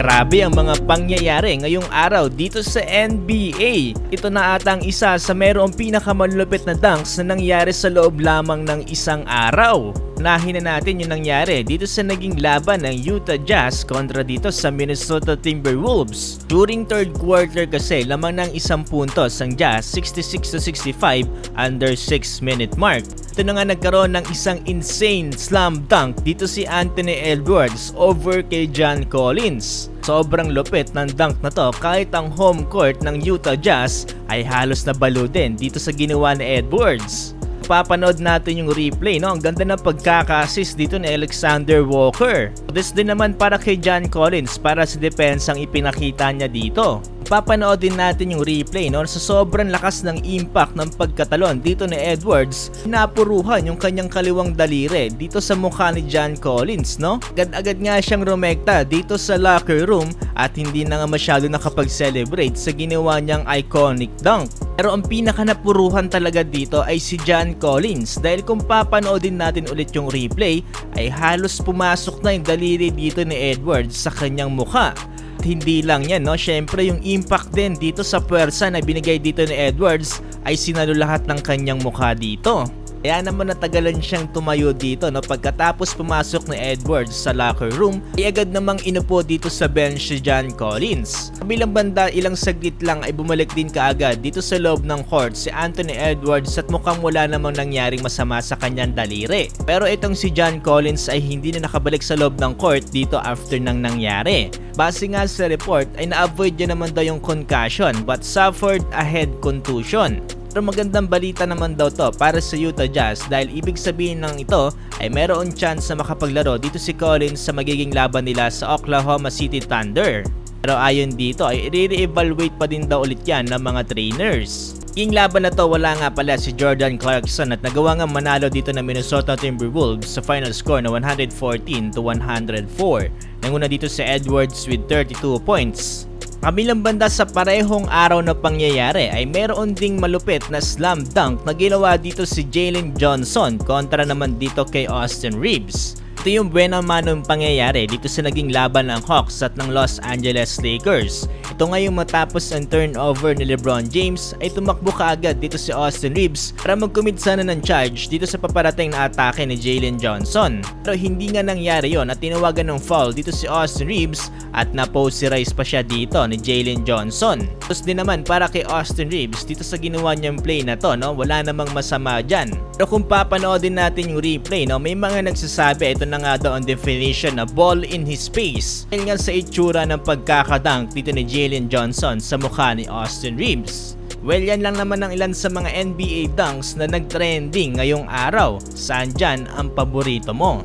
Grabe ang mga pangyayari ngayong araw dito sa NBA. Ito na atang isa sa mayroong pinakamalupit na dunks na nangyari sa loob lamang ng isang araw. Unahin na natin yung nangyari dito sa naging laban ng Utah Jazz kontra dito sa Minnesota Timberwolves. During third quarter kasi lamang ng isang puntos ang Jazz 66-65 under 6-minute mark. Ito na nga nagkaroon ng isang insane slam dunk dito si Anthony Edwards over kay John Collins. Sobrang lupit ng dunk na to kahit ang home court ng Utah Jazz ay halos nabalo din dito sa ginawa ni Edwards. Papanood natin yung replay, no? Ang ganda ng pagkaka-assist dito ni Alexander Walker. This din naman para kay John Collins para sa depensang ipinakita niya dito. Papanood din natin yung replay, no? Sa sobrang lakas ng impact ng pagkatalon dito ni Edwards, napuruhan yung kanyang kaliwang daliri dito sa mukha ni John Collins, no? Agad-agad nga siyang rumekta dito sa locker room at hindi na nga masyado nakapag-celebrate sa ginawa niyang iconic dunk. Pero ang pinaka napuruhan talaga dito ay si John Collins dahil kung papanoodin natin ulit yung replay ay halos pumasok na yung daliri dito ni Edwards sa kanyang mukha. At hindi lang yan, no? Syempre yung impact din dito sa puwersa na binigay dito ni Edwards ay sinalo lahat ng kanyang mukha dito. Kaya naman natagalan siyang tumayo dito, no? Pagkatapos pumasok ni Edwards sa locker room ay agad namang inupo dito sa bench si John Collins. Kabilang banda ilang saglit lang ay bumalik din kaagad dito sa loob ng court si Anthony Edwards at mukhang wala namang nangyaring masama sa kanyang daliri. Pero itong si John Collins ay hindi na nakabalik sa loob ng court dito after nang nangyari. Base nga sa report ay na-avoid niya naman daw yung concussion but suffered a head contusion. Pero magandang balita naman daw to para sa Utah Jazz dahil ibig sabihin ng ito ay mayroon chance na makapaglaro dito si Collins sa magiging laban nila sa Oklahoma City Thunder. Pero ayon dito ay i-re-evaluate pa din daw ulit yan ng mga trainers. Yung laban na to wala nga pala si Jordan Clarkson at nagawa nga manalo dito ng Minnesota Timberwolves sa final score na 114-104. Nanguna dito si Edwards with 32 points. Kabilang banda sa parehong araw na pangyayari ay meron ding malupit na slam dunk na ginawa dito si Jalen Johnson kontra naman dito kay Austin Reeves. Ito yung buena manong pangyayari dito sa naging laban ng Hawks at ng Los Angeles Lakers. Ito ngayong matapos ang turnover ni LeBron James ay tumakbo kaagad dito si Austin Reeves para mag-commit sana ng charge dito sa paparating na atake ni Jalen Johnson. Pero hindi nga nangyari yon at tinawagan ng foul dito si Austin Reeves at na-posterize pa siya dito ni Jalen Johnson. Tapos din naman para kay Austin Reeves dito sa ginawa niyang play na to, no? Wala namang masama dyan. Pero kung papanoodin natin yung replay, no? May mga nagsasabi ito na nga daw ang definition na ball in his face dahil nga sa itsura ng pagkakadunk dito ni Jalen Johnson sa mukha ni Austin Reeves. Well, yan lang naman ang ilan sa mga NBA dunks na nagtrending ngayong araw. Saan dyan ang paborito mo?